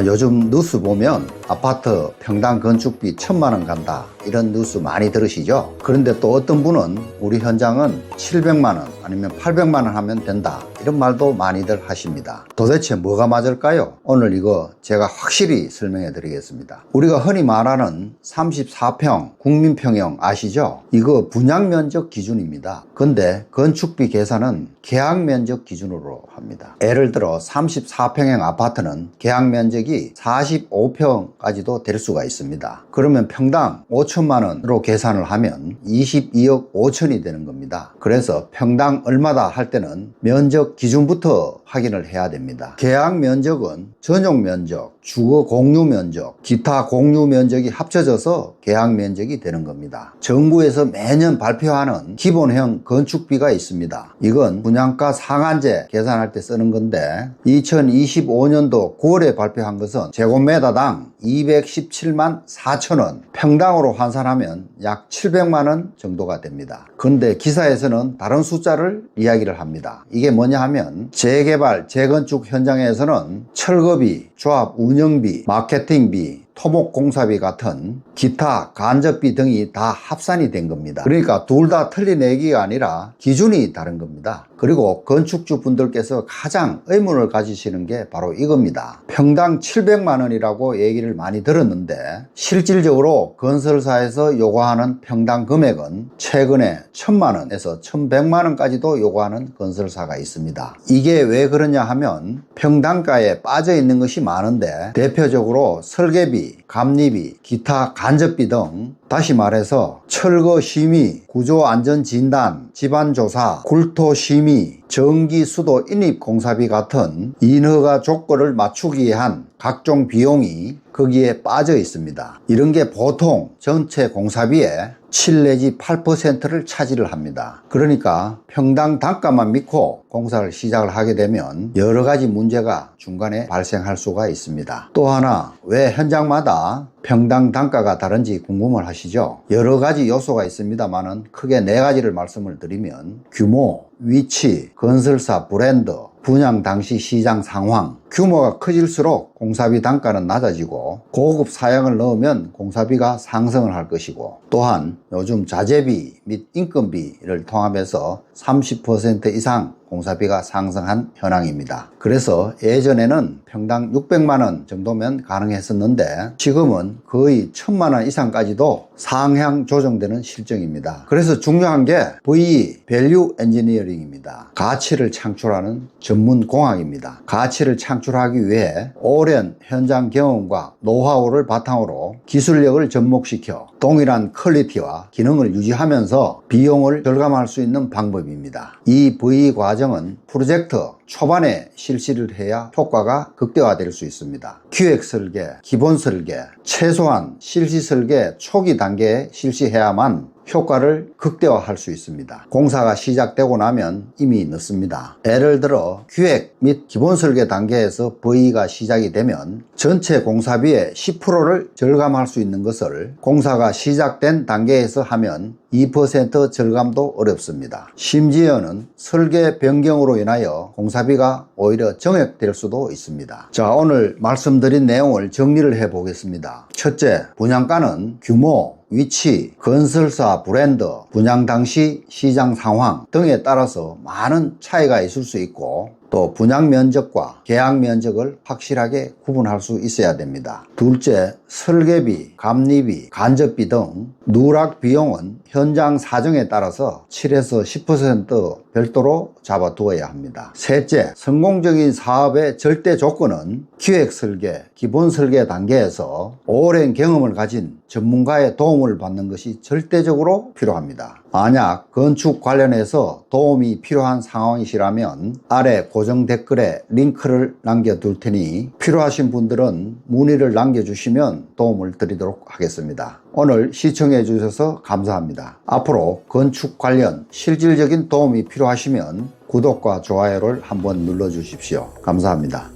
요즘 뉴스 보면 아파트 평당 건축비 1,000만 원 간다 이런 뉴스 많이 들으시죠? 그런데 또 어떤 분은 우리 현장은 700만 원 아니면 800만 원 하면 된다 이런 말도 많이들 하십니다. 도대체 뭐가 맞을까요? 오늘 이거 제가 확실히 설명해 드리겠습니다. 우리가 흔히 말하는 34평 국민평형 아시죠? 이거 분양면적 기준입니다. 근데 건축비 계산은 계약면적 기준으로 합니다. 예를 들어 34평형 아파트는 계약면적이 45평까지도 될 수가 있습니다. 그러면 평당 5천만 원으로 계산을 하면 22억 5천이 되는 겁니다. 그래서 평당 얼마다 할 때는 면적 기준부터 확인을 해야 됩니다. 계약 면적은 전용 면적, 주거 공유 면적, 기타 공유 면적이 합쳐져서 계약 면적이 되는 겁니다. 정부에서 매년 발표하는 기본형 건축비가 있습니다. 이건 분양가 상한제 계산할 때 쓰는 건데 2025년도 9월에 발표한 것은 제곱미터당 217만 4천 원, 평당으로 환산하면 약 700만 원 정도가 됩니다. 그런데 기사에서는 다른 숫자를 이야기를 합니다. 이게 뭐냐 하면 재개발, 재건축 현장에서는 철거비, 조합 운영비, 마케팅비, 토목공사비 같은 기타 간접비 등이 다 합산이 된 겁니다. 그러니까 둘 다 틀린 얘기가 아니라 기준이 다른 겁니다. 그리고 건축주 분들께서 가장 의문을 가지시는 게 바로 이겁니다. 평당 700만 원이라고 얘기를 많이 들었는데 실질적으로 건설사에서 요구하는 평당 금액은 최근에 1,000만 원에서 1,100만 원까지도 요구하는 건설사가 있습니다. 이게 왜 그러냐 하면 평당가에 빠져 있는 것이 많은데 대표적으로 설계비, 감리비, 기타 간접비 등 다시 말해서 철거 심의, 구조 안전 진단, 집안 조사, 굴토 심의, 전기 수도 인입 공사비 같은 인허가 조건을 맞추기 위한 각종 비용이 거기에 빠져 있습니다. 이런 게 보통 전체 공사비의 7 내지 8%를 차지를 합니다. 그러니까 평당 단가만 믿고 공사를 시작을 하게 되면 여러 가지 문제가 중간에 발생할 수가 있습니다. 또 하나, 왜 현장마다 평당 단가가 다른지 궁금을 하시죠? 여러 가지 요소가 있습니다만은 크게 4가지를 말씀을 드리면 규모, 위치, 건설사 브랜드, 분양 당시 시장 상황, 규모가 커질수록 공사비 단가는 낮아지고 고급 사양을 넣으면 공사비가 상승을 할 것이고 또한 요즘 자재비 및 인건비를 통합해서 30% 이상 공사비가 상승한 현황입니다. 그래서 예전에는 평당 600만 원 정도면 가능했었는데 지금은 거의 1,000만 원 이상까지도 상향 조정되는 실정입니다. 그래서 중요한 게 VE, Value Engineering입니다. 가치를 창출하는 전문 공학입니다. 가치를 창출하기 위해 오랜 현장 경험과 노하우를 바탕으로 기술력을 접목시켜 동일한 퀄리티와 기능을 유지하면서 비용을 절감할 수 있는 방법입니다. 이 VE 과정은 프로젝트 초반에 실시를 해야 효과가 극대화될 수 있습니다. 기획 설계, 기본 설계, 최소한 실시 설계 초기 단계에 실시해야만 효과를 극대화할 수 있습니다. 공사가 시작되고 나면 이미 늦습니다. 예를 들어 기획 및 기본 설계 단계에서 VE가 시작이 되면 전체 공사비의 10%를 절감할 수 있는 것을 공사가 시작된 단계에서 하면 2% 절감도 어렵습니다. 심지어는 설계 변경으로 인하여 공사비가 오히려 정액될 수도 있습니다. 자, 오늘 말씀드린 내용을 정리를 해 보겠습니다. 첫째, 분양가는 규모, 위치, 건설사 브랜드, 분양 당시 시장 상황 등에 따라서 많은 차이가 있을 수 있고 또 분양 면적과 계약 면적을 확실하게 구분할 수 있어야 됩니다. 둘째, 설계비, 감리비, 간접비 등 누락 비용은 현장 사정에 따라서 7에서 10% 별도로 잡아두어야 합니다. 셋째, 성공적인 사업의 절대 조건은 기획 설계, 기본 설계 단계에서 오랜 경험을 가진 전문가의 도움을 받는 것이 절대적으로 필요합니다. 만약 건축 관련해서 도움이 필요한 상황이시라면 아래 고정 댓글에 링크를 남겨둘 테니 필요하신 분들은 문의를 남겨주시면 도움을 드리도록 하겠습니다. 오늘 시청해 주셔서 감사합니다. 앞으로 건축 관련 실질적인 도움이 필요하시면 구독과 좋아요를 한번 눌러 주십시오. 감사합니다.